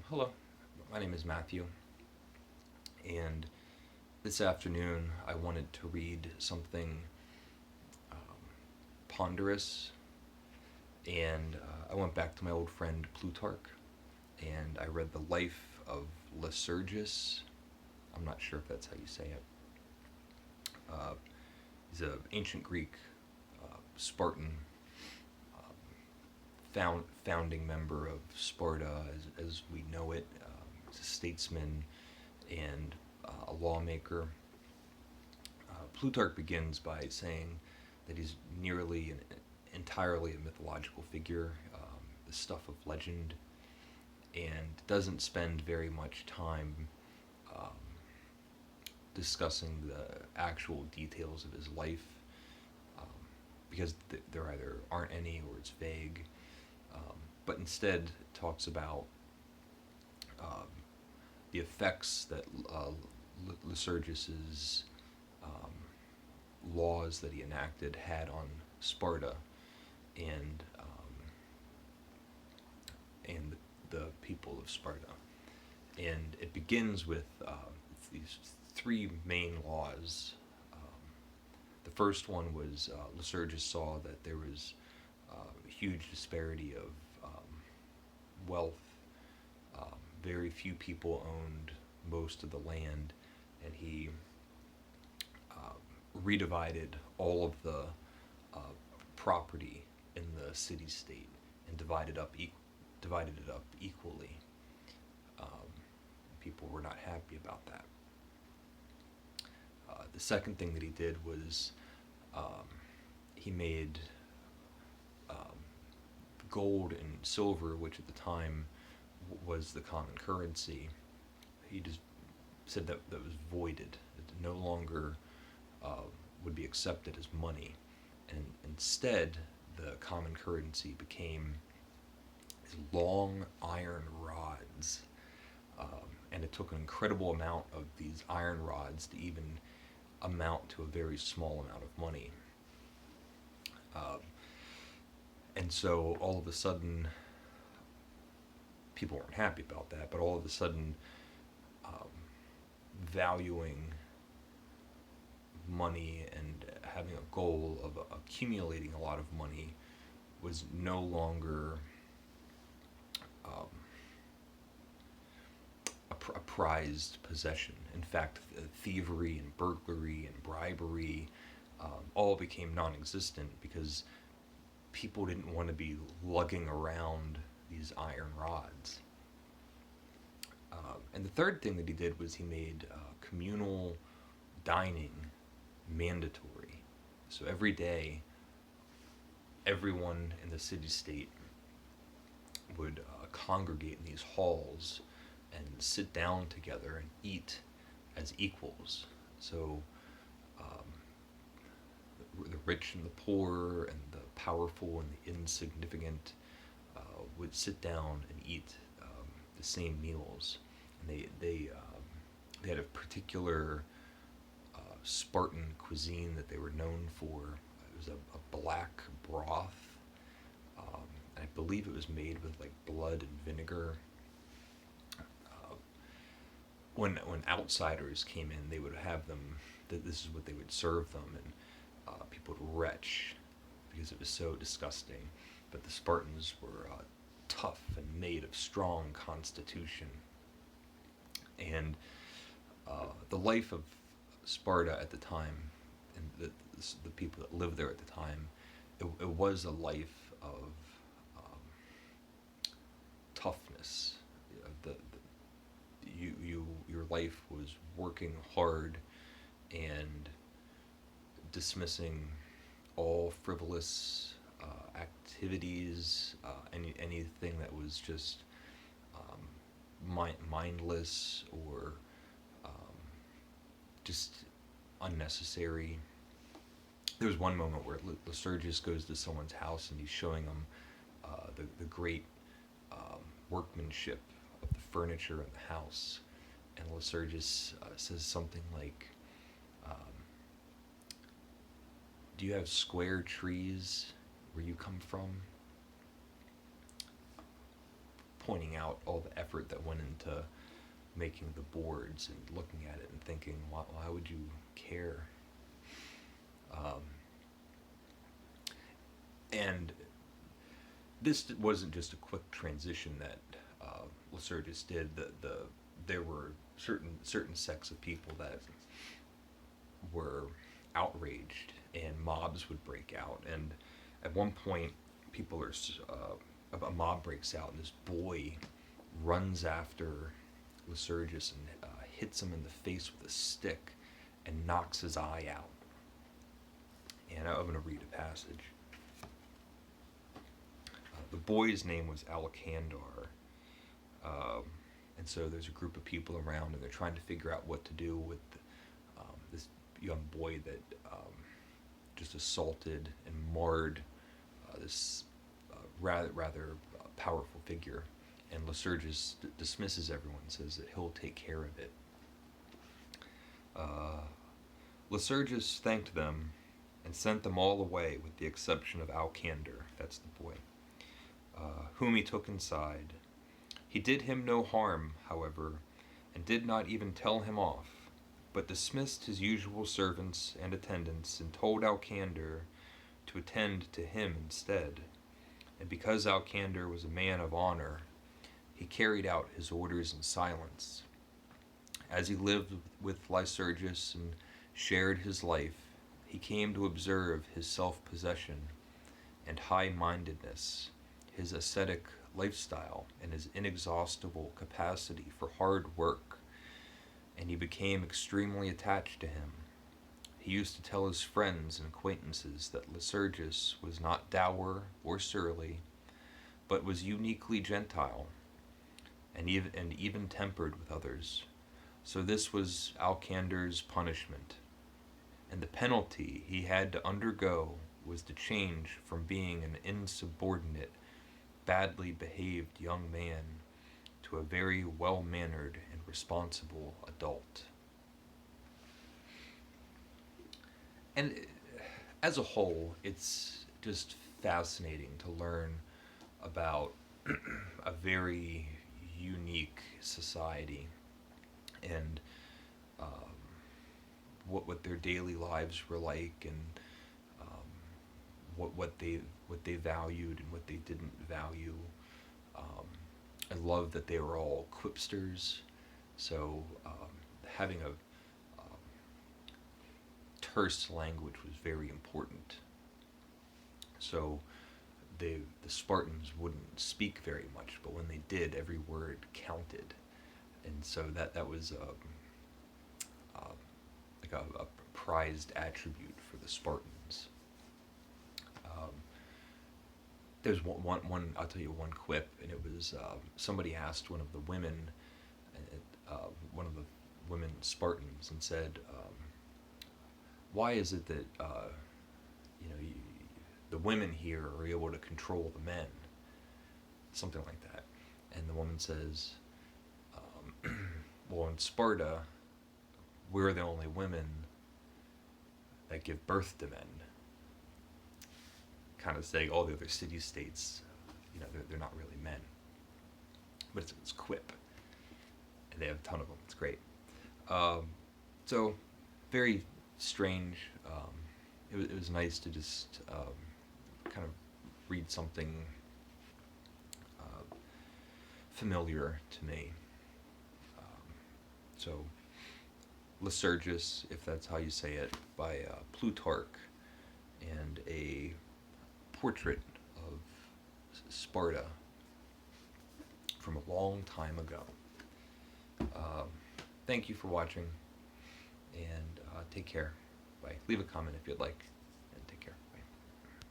Hello, my name is Matthew, and this afternoon I wanted to read something ponderous, and I went back to my old friend Plutarch, and I read the life of Lycurgus. I'm not sure if that's how you say it. Uh, he's an ancient Greek Spartan founding member of Sparta as we know it. He's a statesman and a lawmaker. Plutarch begins by saying that he's nearly entirely a mythological figure, the stuff of legend, and doesn't spend very much time um, discussing the actual details of his life um, because there either aren't any or it's vague, but instead talks about um, the effects that Lycurgus's um, laws that he enacted had on Sparta and and the people of Sparta. And it begins with these three main laws. The first one was Lycurgus saw that there was a huge disparity of wealth. Very few people owned most of the land, and he redivided all of the uh, property in the city-state and divided it up equally. Um, People were not happy about that. The second thing that he did was he made um, gold and silver, which at the time was the common currency. He just said that was voided. It no longer uh, would be accepted as money, and instead the common currency became these long iron rods, and it took an incredible amount of these iron rods to even amount to a very small amount of money. Um, and so all of a sudden, people weren't happy about that, but all of a sudden, um, valuing money and having a goal of accumulating a lot of money was no longer um, a prized possession. In fact, thievery and burglary and bribery all became non existent because people didn't want to be lugging around these iron rods. And the third thing that he did was he made communal dining mandatory. So every day, everyone in the city state would congregate in these halls and sit down together and eat as equals. So the rich and the poor and the powerful and the insignificant would sit down and eat the same meals. And they had a particular Spartan cuisine that they were known for. It was a black broth. And I believe it was made with like blood and vinegar. When outsiders came in, they would have them. This is what they would serve them, and people would retch because it was so disgusting. But the Spartans were tough and made of strong constitution. And the life of Sparta at the time, and the people that lived there at the time, it was a life of toughness. Your life was working hard and dismissing all frivolous activities, anything that was just mindless or um, just unnecessary. There was one moment where Lycurgus goes to someone's house and he's showing them the great workmanship of the furniture in the house. And Lycurgus says something like, um, "Do you have square trees where you come from?" pointing out all the effort that went into making the boards and looking at it and thinking, why would you care? And this wasn't just a quick transition that Lycurgus did. There were certain sects of people that were outraged, and mobs would break out. And at one point, a mob breaks out, and this boy runs after Lycurgus and hits him in the face with a stick and knocks his eye out. And I'm going to read a passage. The boy's name was Alcandar. And so there's a group of people around, and they're trying to figure out what to do with this young boy that just assaulted and marred this rather powerful figure. And Lycurgus dismisses everyone, says that he'll take care of it. Lycurgus thanked them and sent them all away with the exception of Alcandar, that's the boy, whom he took inside. He did him no harm, however, and did not even tell him off, but dismissed his usual servants and attendants and told Alcandar to attend to him instead. And because Alcandar was a man of honor, he carried out his orders in silence. As he lived with Lycurgus and shared his life, he came to observe his self-possession and high-mindedness, his ascetic lifestyle, and his inexhaustible capacity for hard work, and he became extremely attached to him. He used to tell his friends and acquaintances that Lycurgus was not dour or surly, but was uniquely gentile, and even tempered with others. So this was Alcandar's punishment, and the penalty he had to undergo was to change from being an insubordinate, badly behaved young man to a very well-mannered and responsible adult. And as a whole, it's just fascinating to learn about a very unique society and what their daily lives were like, and what they valued and what they didn't value. I love that they were all quipsters, so having a terse language was very important. So the Spartans wouldn't speak very much, but when they did, every word counted, and so that was like a prized attribute for the Spartans. There's one. I'll tell you one quip, and it was somebody asked one of the women, one of the women Spartans, and said, "Why is it that the women here are able to control the men?" Something like that. And the woman says, "Well, in Sparta, we're the only women that give birth to men." Kind of saying all the other city-states, they're not really men. But it's quip. And they have a ton of them. It's great. So, very strange. It was nice to just kind of read something familiar to me. So, Lycurgus, if that's how you say it, by Plutarch, and a portrait of Sparta from a long time ago. Thank you for watching, and take care. Bye. Leave a comment if you'd like.